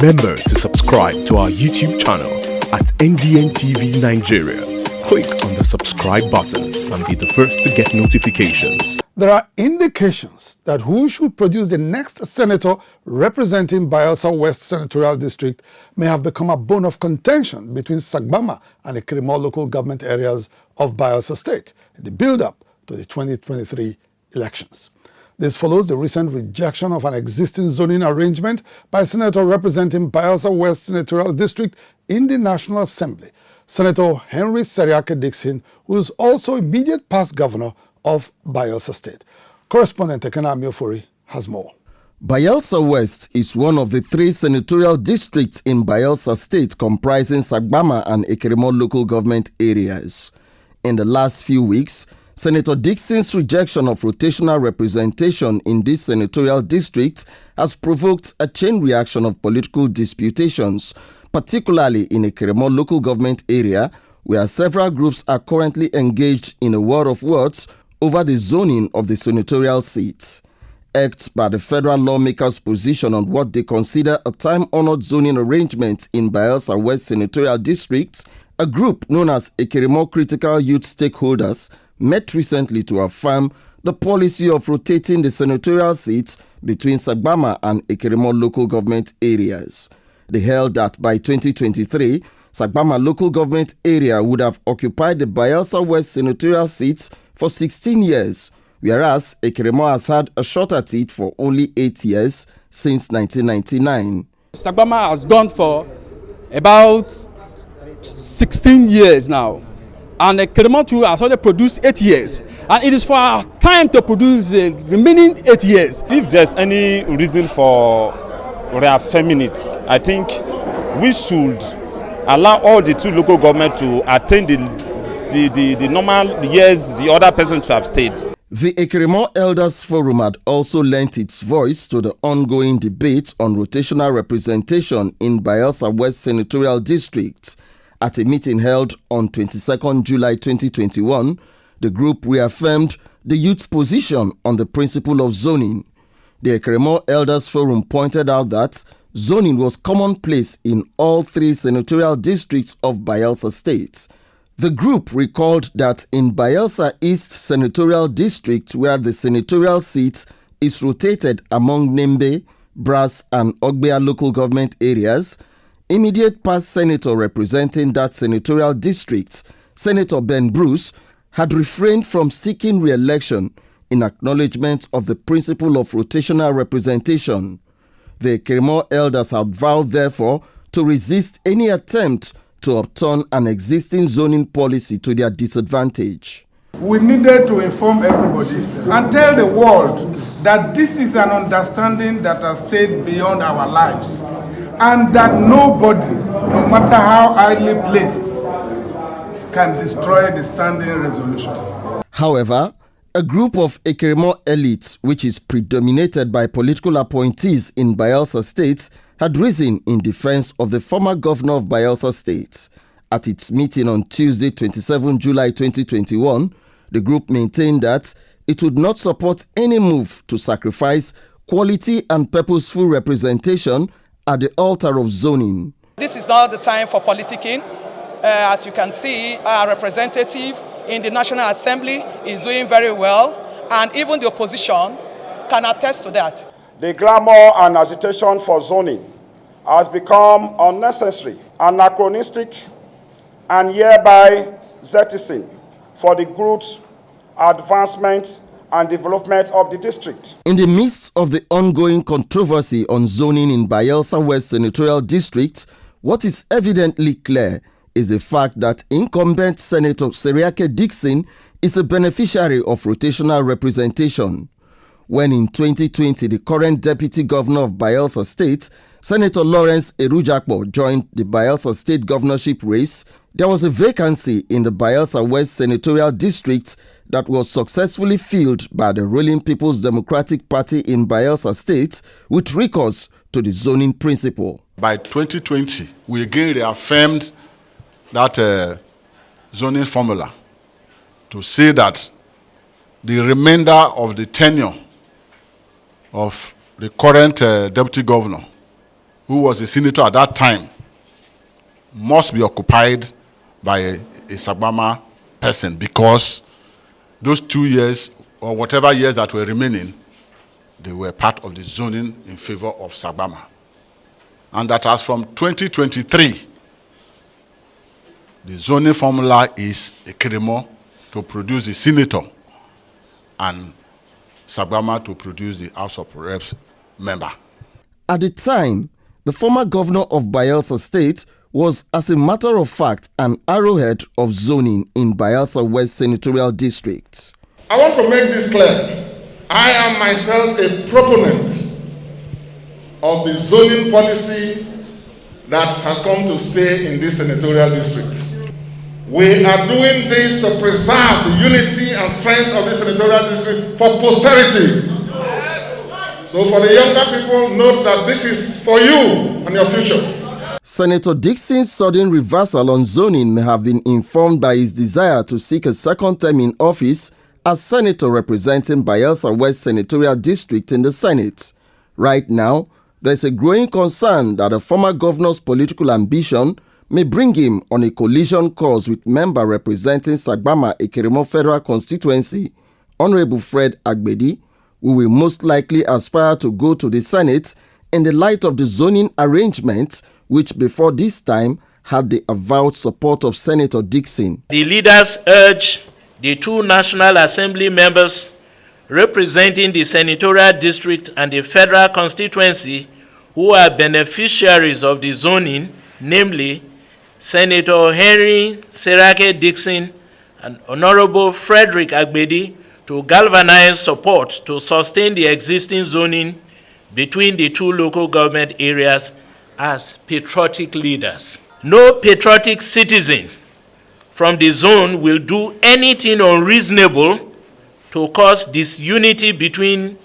Remember to subscribe to our YouTube channel at NDN TV Nigeria. Click on the subscribe button and be the first to get notifications. There are indications that who should produce the next senator representing Bayelsa West Senatorial District may have become a bone of contention between Sagbama and the Ikirimo local government areas of Bayelsa State in the build-up to the 2023 elections. This follows the recent rejection of an existing zoning arrangement by a senator representing Bayelsa West Senatorial District in the National Assembly, Senator Henry Seriake Dickson, who is also immediate past governor of Bayelsa State. Correspondent Ekena Amiofori has more. Bayelsa West is one of the three senatorial districts in Bayelsa State comprising Sagbama and Ikirimo local government areas. In the last few weeks, Senator Dickson's rejection of rotational representation in this senatorial district has provoked a chain reaction of political disputations, particularly in Ikirimo local government area, where several groups are currently engaged in a war of words over the zoning of the senatorial seats. Irked by the federal lawmakers' position on what they consider a time-honored zoning arrangement in Bayelsa West Senatorial District, a group known as Ikirimo Critical Youth Stakeholders met recently to affirm the policy of rotating the senatorial seats between Sagbama and Ikirimo local government areas. They held that by 2023, Sagbama local government area would have occupied the Bayelsa West senatorial seats for 16 years, whereas Ikirimo has had a shot at it for only 8 years since 1999. Sagbama has gone for about 16 years now, and Ikirimo too has already produced 8 years, and it is for our time to produce the remaining 8 years. If there's any reason for reaffirming it, I think we should allow all the two local governments to attain the normal years the other person to have stayed. The Ikirimo Elders Forum had also lent its voice to the ongoing debate on rotational representation in Bayelsa West Senatorial District. At a meeting held on 22nd July 2021, the group reaffirmed the youth's position on the principle of zoning. The Ikirimo Elders Forum pointed out that zoning was commonplace in all three senatorial districts of Bayelsa State. The group recalled that in Bayelsa East Senatorial District, where the senatorial seat is rotated among Nembe, Brass, and Ogbea local government areas, immediate past senator representing that senatorial district, Senator Ben Bruce, had refrained from seeking re-election in acknowledgement of the principle of rotational representation. The Ikirimo elders had vowed, therefore, to resist any attempt to upturn an existing zoning policy to their disadvantage. We needed to inform everybody and tell the world that this is an understanding that has stayed beyond our lives, and that nobody, no matter how highly placed, can destroy the standing resolution. However, a group of Ikirimo elites, which is predominated by political appointees in Bayelsa State, had risen in defense of the former governor of Bayelsa State. At its meeting on Tuesday, 27 July 2021, the group maintained that it would not support any move to sacrifice quality and purposeful representation at the altar of zoning. This is not the time for politicking. As you can see, our representative in the National Assembly is doing very well, and even the opposition can attest to that. The glamour and agitation for zoning has become unnecessary, anachronistic, and hereby jettisoned for the growth, advancement, and development of the district. In the midst of the ongoing controversy on zoning in Bayelsa West Senatorial District, what is evidently clear is the fact that incumbent Senator Seriake Dickson is a beneficiary of rotational representation. When in 2020 the current deputy governor of Bayelsa State, Senator Lawrence Erujakpo, joined the Bayelsa State governorship race, there was a vacancy in the Bayelsa West Senatorial District that was successfully filled by the ruling People's Democratic Party in Bayelsa State with recourse to the zoning principle. By 2020, we again reaffirmed that zoning formula to say that the remainder of the tenure of the current deputy governor who was a senator at that time, must be occupied by a Sagbama person, because those 2 years or whatever years that were remaining, they were part of the zoning in favor of Sagbama. And that as from 2023, the zoning formula is Ekirimo to produce the senator and Sagbama to produce the House of Reps member. At the time, the former governor of Bayelsa State was, as a matter of fact, an arrowhead of zoning in Bayelsa West Senatorial District. I want to make this clear. I am myself a proponent of the zoning policy that has come to stay in this senatorial district. We are doing this to preserve the unity and strength of this senatorial district for posterity. So for the younger people, note that this is for you and your future. Senator Dixon's sudden reversal on zoning may have been informed by his desire to seek a second term in office as senator representing Bayelsa West Senatorial District in the Senate. Right now, there's a growing concern that the former governor's political ambition may bring him on a collision course with member representing Sagbama Ekirimo Federal Constituency, Honorable Fred Agbedi, who will most likely aspire to go to the Senate in the light of the zoning arrangement, which before this time had the avowed support of Senator Dixon. The leaders urge the two National Assembly members representing the Senatorial District and the Federal Constituency who are beneficiaries of the zoning, namely Senator Henry Serake Dixon and Honorable Frederick Agbedi, to galvanize support to sustain the existing zoning between the two local government areas as patriotic leaders. No patriotic citizen from the zone will do anything unreasonable to cause disunity between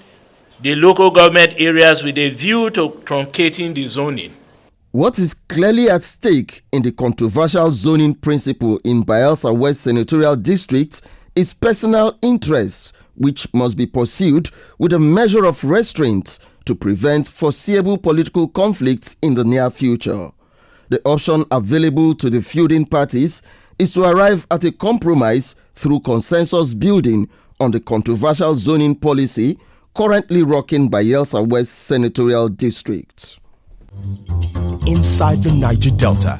the local government areas with a view to truncating the zoning. What is clearly at stake in the controversial zoning principle in Bayelsa West Senatorial District is personal interest, which must be pursued with a measure of restraint to prevent foreseeable political conflicts in the near future. The option available to the feuding parties is to arrive at a compromise through consensus building on the controversial zoning policy currently rocking Bayelsa West Senatorial District. Inside the Niger Delta,